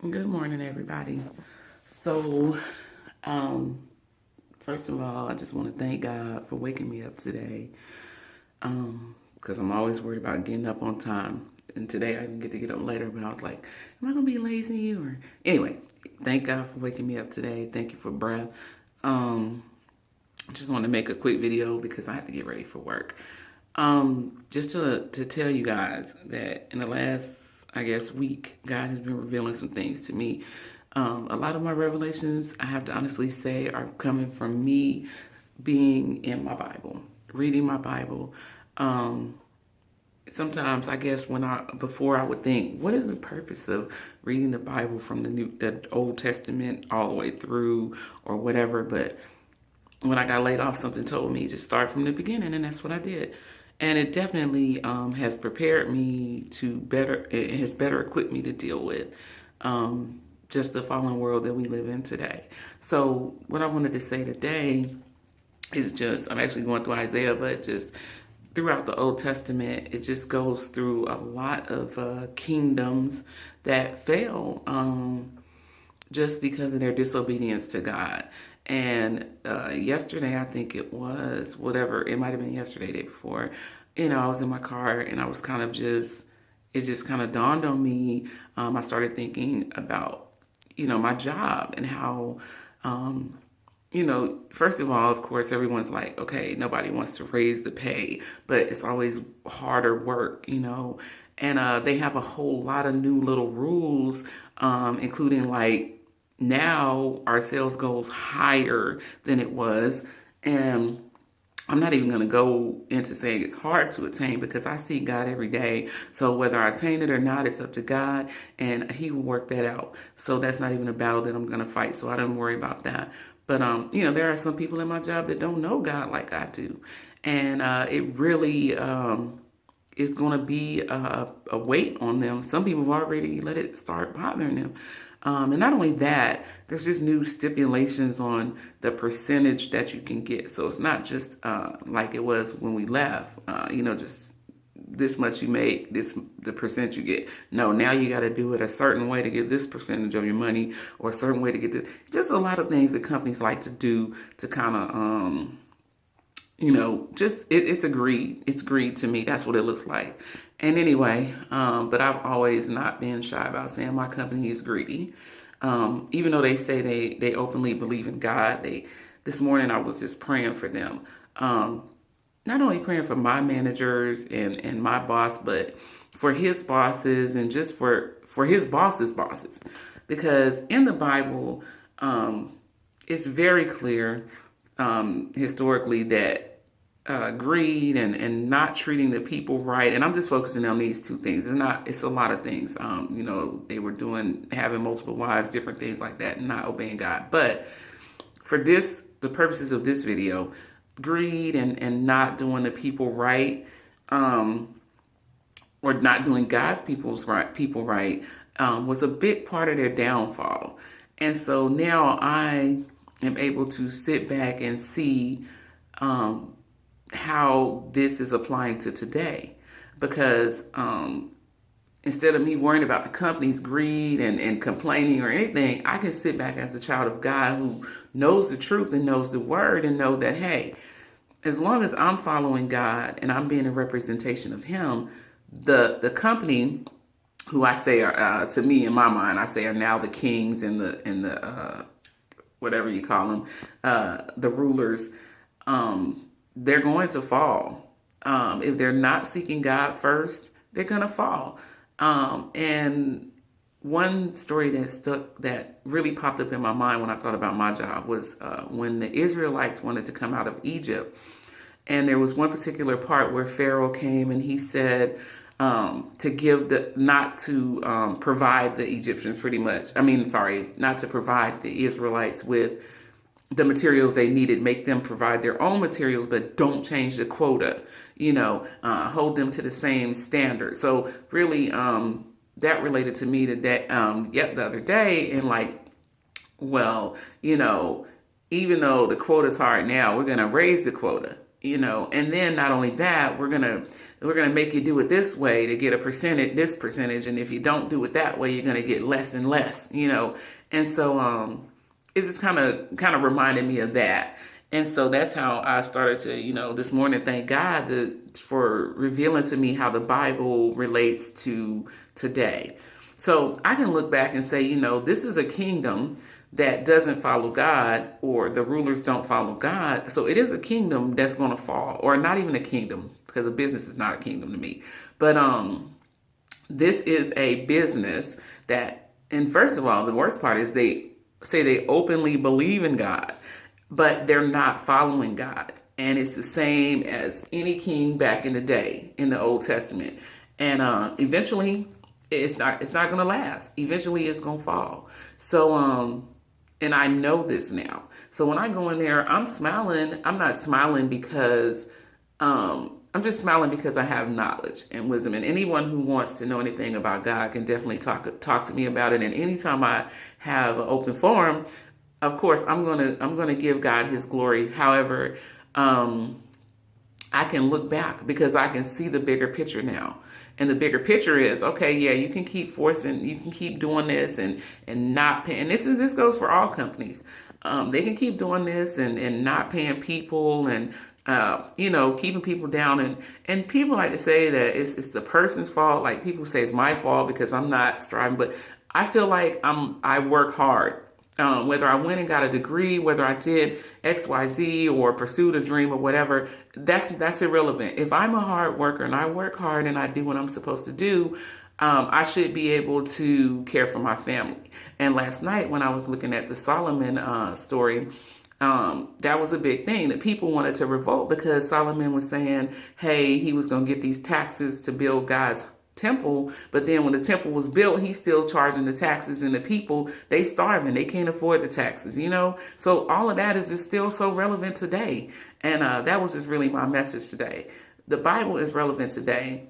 Good morning, everybody. So, um, first of all, I just want to thank God for waking me up today. Because I'm always worried about getting up on time. And today I didn't get to get up later, but I was like, am I gonna be lazy or anyway? Thank God for waking me up today. Thank you for breath. Um, I just want to make a quick video because I have to get ready for work. Just to tell you guys that in the last, I guess, week, God has been revealing some things to me. A lot of my revelations, I have to honestly say, are coming from me being in my Bible, reading my Bible. Um, Sometimes I guess before I would think, what is the purpose of reading the Bible from the Old Testament all the way through or whatever, but when I got laid off, something told me just start from the beginning, and that's what I did. And it definitely has prepared me to better. It has better equipped me to deal with just the fallen world that we live in today. So what I wanted to say today is just I'm actually going through Isaiah, but just throughout the Old Testament, it just goes through a lot of kingdoms that fail. Just because of their disobedience to God. And yesterday, I think it was, whatever, it might have been yesterday, day before, I was in my car and I was kind of it just kind of dawned on me. I started thinking about, my job and how, first of all, of course, everyone's like, okay, nobody wants to raise the pay, but it's always harder work. And they have a whole lot of new little rules, including like now our sales goes higher than it was. And I'm not even going to go into saying it's hard to attain because I see God every day. So whether I attain it or not, it's up to God and He will work that out. So that's not even a battle that I'm going to fight. So I don't worry about that. But, there are some people in my job that don't know God like I do. And it really is going to be a weight on them. Some people have already let it start bothering them. And not only that, there's just new stipulations on the percentage that you can get. So it's not just like it was when we left, just this much you make, the percent you get. No, now you got to do it a certain way to get this percentage of your money or a certain way to get this. Just a lot of things that companies like to do to kind of, it's agreed. It's agreed to me. That's what it looks like. And anyway, but I've always not been shy about saying my company is greedy. Even though they say they openly believe in God, this morning I was just praying for them. Not only praying for my managers and my boss, but for his bosses and just for his boss's bosses. Because in the Bible, it's very clear historically that greed and not treating the people right. And I'm just focusing on these two things. It's a lot of things. They were having multiple wives, different things like that, and not obeying God. But for the purposes of this video, greed and not doing the people right, or not doing God's people right, was a big part of their downfall. And so now I am able to sit back and see, how this is applying to today. Because instead of me worrying about the company's greed and complaining or anything, I can sit back as a child of God who knows the truth and knows the word and know that, hey, as long as I'm following God and I'm being a representation of Him, the company, who I say are, to me in my mind, I say are now the kings and the whatever you call them, the rulers, they're going to fall. If they're not seeking God first, they're going to fall. And one story that really popped up in my mind when I thought about my job was when the Israelites wanted to come out of Egypt. And there was one particular part where Pharaoh came and he said not to provide the Egyptians not to provide the Israelites with the materials they needed, make them provide their own materials, but don't change the quota, hold them to the same standard. So really, that related to me the other day, and like, well, even though the quota's hard now, we're going to raise the quota. And then not only that, we're gonna make you do it this way to get this percentage, and if you don't do it that way, you're gonna get less and less. And so it just kind of reminded me of that. And so that's how I started to, this morning, thank God for revealing to me how the Bible relates to today. So I can look back and say, this is a kingdom that doesn't follow God, or the rulers don't follow God. So it is a kingdom that's going to fall, or not even a kingdom, because a business is not a kingdom to me. But this is a business that, and first of all, the worst part is they say they openly believe in God, but they're not following God. And it's the same as any king back in the day in the Old Testament. And eventually it's not going to last. Eventually it's going to fall. So and I know this now. So when I go in there, I'm smiling. I'm not smiling because I'm just smiling because I have knowledge and wisdom. And anyone who wants to know anything about God can definitely talk to me about it. And anytime I have an open forum, of course, I'm gonna give God His glory. However, I can look back because I can see the bigger picture now. And the bigger picture is, okay, yeah, you can keep doing this and not paying. And this goes for all companies. They can keep doing this and not paying people and keeping people down. And people like to say that it's the person's fault. Like people say it's my fault because I'm not striving. But I feel like I work hard. Whether I went and got a degree, whether I did X, Y, Z, or pursued a dream or whatever, that's irrelevant. If I'm a hard worker and I work hard and I do what I'm supposed to do, I should be able to care for my family. And last night when I was looking at the Solomon story, that was a big thing that people wanted to revolt because Solomon was saying, hey, he was going to get these taxes to build God's temple, but then when the temple was built, he's still charging the taxes, and the people, they starving, they can't afford the taxes, so all of that is just still so relevant today. And that was just really my message today. The Bible is relevant today.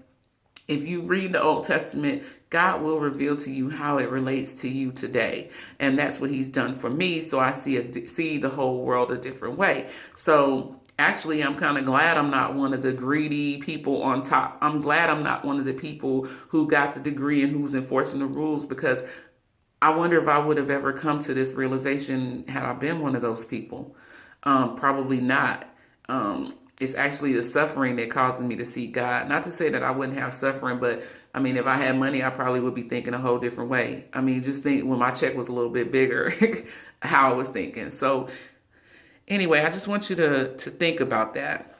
If you read the Old Testament, God will reveal to you how it relates to you today. And that's what He's done for me. So I see the whole world a different way. So actually, I'm kind of glad I'm not one of the greedy people on top. I'm glad I'm not one of the people who got the degree and who's enforcing the rules, because I wonder if I would have ever come to this realization had I been one of those people. Probably not. It's actually the suffering that causes me to seek God. Not to say that I wouldn't have suffering, but I mean, if I had money, I probably would be thinking a whole different way. I mean, just think when my check was a little bit bigger, how I was thinking. So anyway, I just want you to think about that.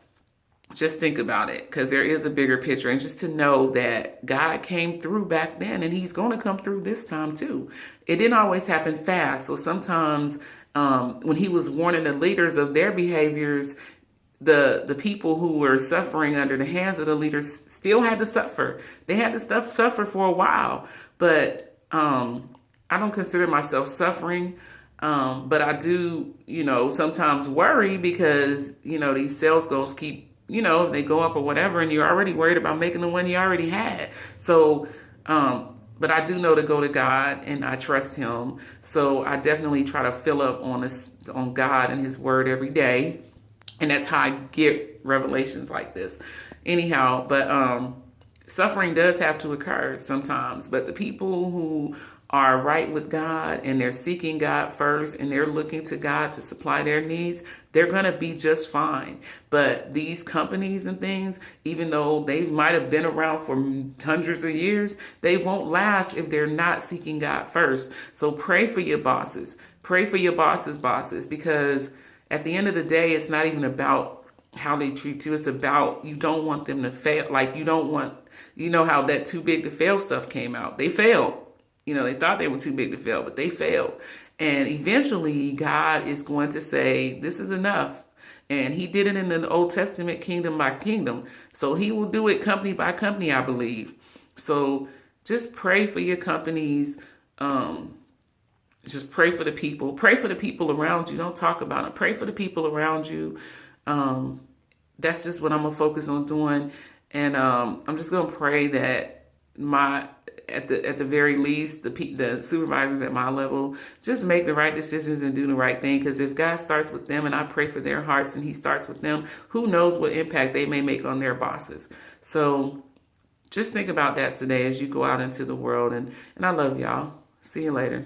Just think about it, because there is a bigger picture, and just to know that God came through back then, and He's going to come through this time too. It didn't always happen fast. So sometimes when He was warning the leaders of their behaviors, the people who were suffering under the hands of the leaders still had to suffer. They had to suffer for a while. But I don't consider myself suffering. But I do, sometimes worry because, these sales goals keep, they go up or whatever, and you're already worried about making the one you already had. So, but I do know to go to God, and I trust Him. So I definitely try to fill up on God and His word every day. And that's how I get revelations like this. Anyhow, but suffering does have to occur sometimes. But the people who are right with God and they're seeking God first and they're looking to God to supply their needs, they're going to be just fine. But these companies and things, even though they might have been around for hundreds of years, they won't last if they're not seeking God first. So pray for your bosses. Pray for your bosses, because at the end of the day, it's not even about how they treat you. It's about, you don't want them to fail. Like you don't want, how that too big to fail stuff came out. They failed. They thought they were too big to fail, but they failed. And eventually God is going to say, this is enough. And He did it in the Old Testament, kingdom by kingdom. So He will do it company by company, I believe. So just pray for your companies. Just pray for the people. Pray for the people around you. Don't talk about it. Pray for the people around you. That's just what I'm going to focus on doing. And I'm just going to pray that my at the very least, the supervisors at my level, just make the right decisions and do the right thing. Because if God starts with them, and I pray for their hearts, and He starts with them, who knows what impact they may make on their bosses. So just think about that today as you go out into the world. And I love y'all. See you later.